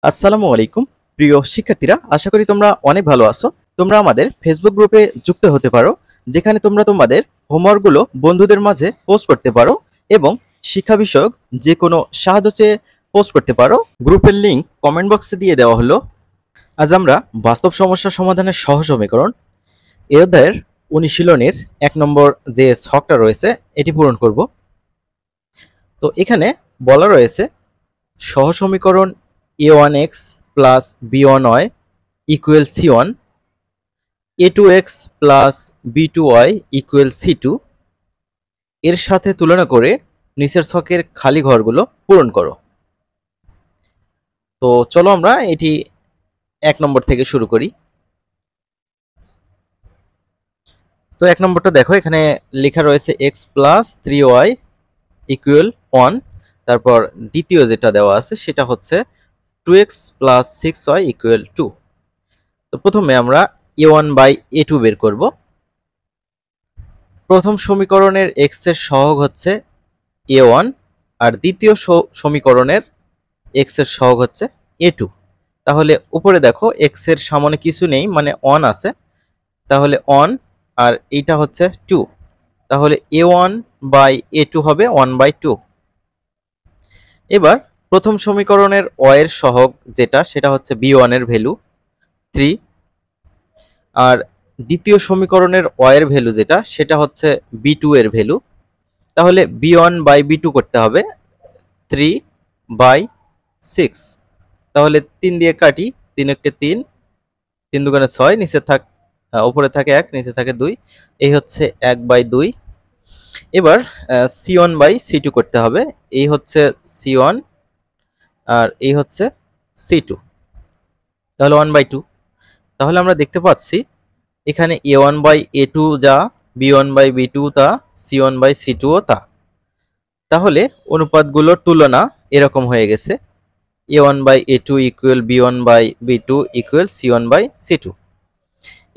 আসসালামু আলাইকুম প্রিয় শিক্ষার্থীরা, আশা করি তোমরা অনেক ভালো আছো। তোমরা আমাদের ফেসবুক গ্রুপে যুক্ত হতে পারো, যেখানে তোমরা তোমাদের হোমওয়ার্কগুলো বন্ধুদের মাঝে পোস্ট করতে পারো এবং শিক্ষা বিষয়ক যে কোনো সাহায্য চেয়ে পোস্ট করতে পারো। গ্রুপের লিংক কমেন্ট বক্সে দিয়ে দেওয়া হলো। আজ আমরা বাস্তব সমস্যা সমাধানের সহজ সমীকরণ এ অধ্যায়ের অনুশীলনের 1 নম্বর যে ছকটা রয়েছে এটি পূরণ করব। তো এখানে বলা রয়েছে সহজ সমীকরণ a1x plus b1y equal c1, a2x plus b2y equal c2 এর সাথে তুলনা করে নিচের ছকের খালি ঘরগুলো পূরণ করো। তো চলো আমরা এটি 1 নম্বর থেকে শুরু করি। তো 1 নম্বরটা দেখো, এখানে লেখা রয়েছে x প্লাস 3y ইকুয়াল 1। তারপর দ্বিতীয় যেটা দেওয়া আছে সেটা হচ্ছে 2x প্লাস 6y ইকুয়াল 2। তো প্রথমে আমরা a1 বাই a2 বের করব। প্রথম সমীকরণের x এর সহগ হচ্ছে a1 আর দ্বিতীয় সমীকরণের x এর সহগ হচ্ছে a2। তাহলে উপরে দেখো x এর সামনে কিছু নেই, মানে 1 আছে, তাহলে 1 আর এইটা হচ্ছে 2, তাহলে a1 বাই a2 হবে 1 বাই 2। এবার প্রথম সমীকরণের y এর সহগ যেটা সেটা হচ্ছে b1 এর ভ্যালু 3, আর দ্বিতীয় সমীকরণের y এর ভ্যালু যেটা সেটা হচ্ছে b2 এর ভ্যালু। তাহলে b1 বাই b2 করতে হবে 3 বাই 6। তাহলে 3 দিয়ে কাটি, 3 একে 3, 3 দুগুণে 6, নিচে উপরে থাকে 1, নিচে থাকে 2, এই হচ্ছে 1 বাই 2। এবার c1 বাই c2 করতে হবে, এই হচ্ছে c1 আর এই হচ্ছে c2, তাহলে 1 বাই 2। তাহলে আমরা দেখতে পাচ্ছি এখানে a1 বাই a2 যা, b1 বাই b2 তা, c1 বাই c2 ও তা। তাহলে অনুপাতগুলোর তুলনা এরকম হয়ে গেছে, a1 by a2 equal b1 by b2 equal c1 by c2।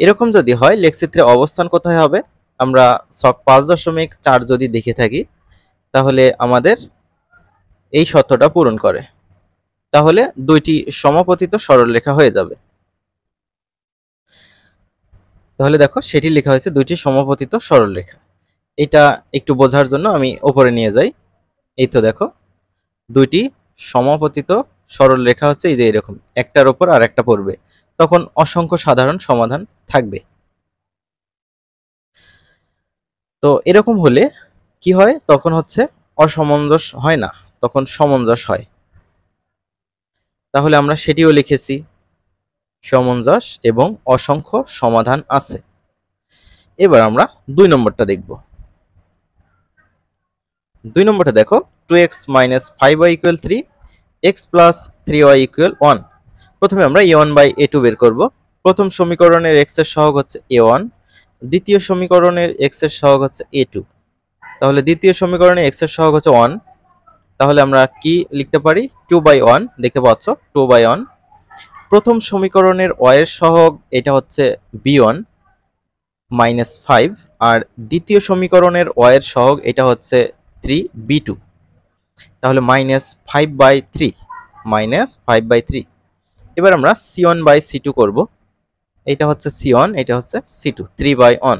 এরকম যদি হয় লেখচিত্রে অবস্থান কোথায় হবে? আমরা ছক 5.4 যদি দেখে থাকি তাহলে আমাদের এই শর্তটা পূরণ করে, তাহলে দুইটি সমাপতিত সরলরেখা হয়ে যাবে। তাহলে দেখো সেটি লেখা হয়েছে দুইটি সমাপতিত সরলরেখা। এটা একটু বোঝার জন্য আমি উপরে নিয়ে যাই। এই তো দেখো দুইটি সমাপতিত সরলরেখা হচ্ছে এই যে এরকম, একটার উপর আর একটা পড়বে, তখন অসংখ্য সাধারণ সমাধান থাকবে। তো এরকম হলে কি হয়? তখন হচ্ছে অসামঞ্জস্য হয় না, তখন সামঞ্জস্য হয়। তাহলে আমরা সেটিও লিখেছি, সামঞ্জস্য এবং অসংখ্য সমাধান আছে। এবার আমরা 2 নম্বরটা দেখব। 2 নম্বরটা দেখো, 2x minus 5y equal 3, x plus 3y equal 1। প্রথমে আমরা a1 বাই a2 বের করব। প্রথম সমীকরণের x এর সহগ হচ্ছে a1, দ্বিতীয় সমীকরণের x এর সহগ হচ্ছে a2। তাহলে দ্বিতীয় সমীকরণে x এর সহগ হচ্ছে 1, তাহলে আমরা কি লিখতে পারি? 2 বাই 1, দেখতে পাচ্ছ 2 বাই 1। প্রথম সমীকরণের y এর সহগ এটা হচ্ছে b1 মাইনাস 5, আর দ্বিতীয় সমীকরণের y এর সহগ এটা হচ্ছে 3b2, তাহলে মাইনাস 5 বাই 3, মাইনাস 5 বাই 3। এবার আমরা c1 বাই c2 করব, এটা হচ্ছে c1, এটা হচ্ছে c2, 3 বাই 1।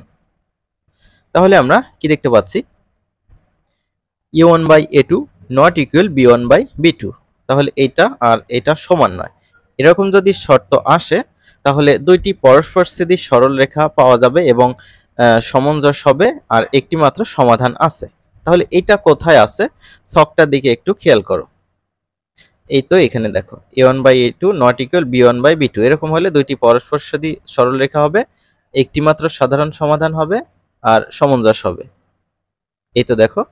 তাহলে আমরা কি দেখতে পাচ্ছি? a1 by a2 not equal b1 by b2, তাহলে এটা আর এটা সমান নয়। এরকম যদি শর্ত আসে তাহলে দুইটি পরস্পরছেদী সরলরেখা পাওয়া যাবে এবং সামঞ্জস্য হবে, আর একটি মাত্র সমাধান আছে। তাহলে এটা কোথায় আছে? ছকটার দিকে একটু খেয়াল করো। এই তো এখানে দেখো, a1 by a2 not equal b1 by b2, এরকম হলে দুইটি পরস্পরছেদী সরলরেখা হবে, একটি মাত্র সাধারণ সমাধান হবে আর সামঞ্জস্য হবে। এই তো দেখো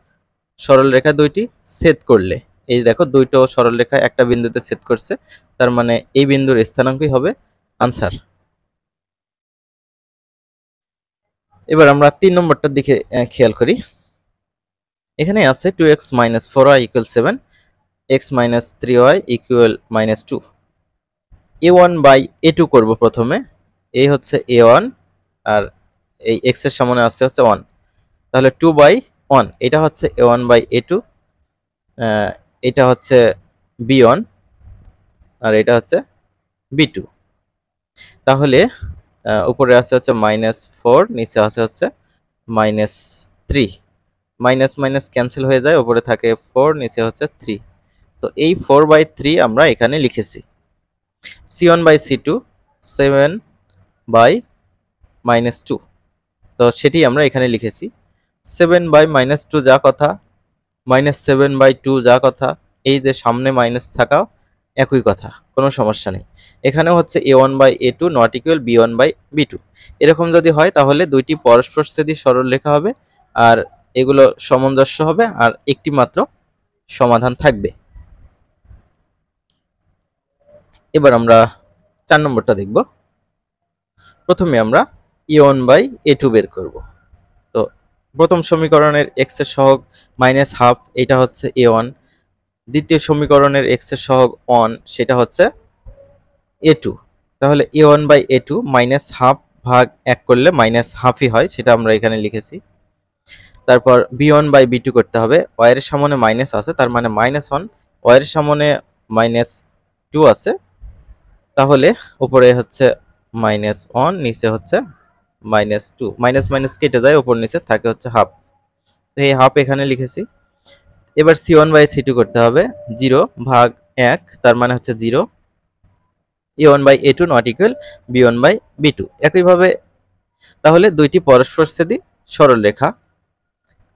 সরলরেখা দুইটি ছেদ করলে, এই দেখো দুইটো সরলরেখা একটা বিন্দুতে ছেদ করছে, তার মানে এই বিন্দুর স্থানাঙ্কই হবে আনসার। এবার আমরা 3 নম্বরটার দিকে খেয়াল করি। এখানে আছে 2x minus 4y equal 7, x minus 3y equal minus 2। a1 by a2 করব প্রথমে, এই হচ্ছে a1 আর এই x এর সামনে আছে হচ্ছে 1, তাহলে 2 বাই 1, এটা হচ্ছে a1 বাই a2, এটা হচ্ছে b1, আর এটা হচ্ছে B2। তাহলে উপরে আছে হচ্ছে -4, নিচে আছে হচ্ছে -3। মাইনাস মাইনাস ক্যান্সেল হয়ে যায়, উপরে থাকে 4, নিচে হচ্ছে 3। তো এই 4/3 আমরা এখানে লিখেছি। C1/C2 7/-2, তো সেটি আমরা এখানে লিখেছি। 7/-2 যা কথা, -7/2 যা কথা, এই যে সামনে মাইনাস থাকা একই কথা, কোনো সমস্যা নেই। এখানেও হচ্ছে A1/A2 নট ইকুয়াল B1/B2। এরকম যদি হয় তাহলে দুইটি পরস্পরছেদী সরলরেখা হবে, আর এগুলো সামঞ্জস্য হবে, আর একটি মাত্র সমাধান থাকবে। এবার আমরা 4 নম্বরটা দেখব। প্রথমে আমরা A1/A2 বের করব। তো প্রথম সমীকরণের x এর সহগ -12, এটা হচ্ছে A1। দ্বিতীয় সমীকরণের x এর সহগ 1, সেটা হচ্ছে A2। তাহলে A1/A2 -12 ভাগ 1 করলে -12ই হয়, সেটা আমরা এখানে লিখেছি। তারপর B1/B2 করতে হবে। y এর সামনে মাইনাস আছে, তার মানে -1, y এর সামনে -2 আছে, তাহলে উপরে হচ্ছে -1, নিচে হচ্ছে -2। মাইনাস মাইনাস কেটে যায়, উপর নিচে থাকে হচ্ছে হাফ। তো এই হাফ এখানে লিখেছি। এবার C1/C2 করতে হবে। 0 ভাগ 1, তার মানে হচ্ছে 0। A1/A2 not equal B1/B2। একইভাবে তাহলে দুইটি পরস্পরছেদী সরলরেখা,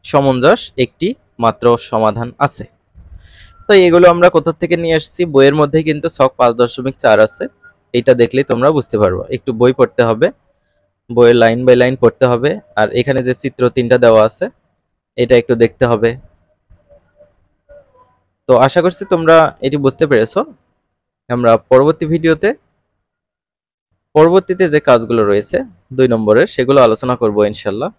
সমঞ্জস, একটি মাত্র সমাধান আছে। তো এগুলো আমরা কোথা থেকে নিয়ে আসছি? বইয়ের মধ্যে কিন্তু ছক 5.4 আছে, এটা দেখলেই তোমরা বুঝতে পারবো। একটু বই পড়তে হবে, বইয়ের লাইন বাই লাইন পড়তে হবে, আর এখানে যে চিত্র 3টা দেওয়া আছে এটা একটু দেখতে হবে। তো আশা করছি তোমরা এটি বুঝতে পেরেছো। আমরা পরবর্তীতে যে কাজগুলো রয়েছে 2 নম্বরের, সেগুলো আলোচনা করব ইনশাল্লাহ।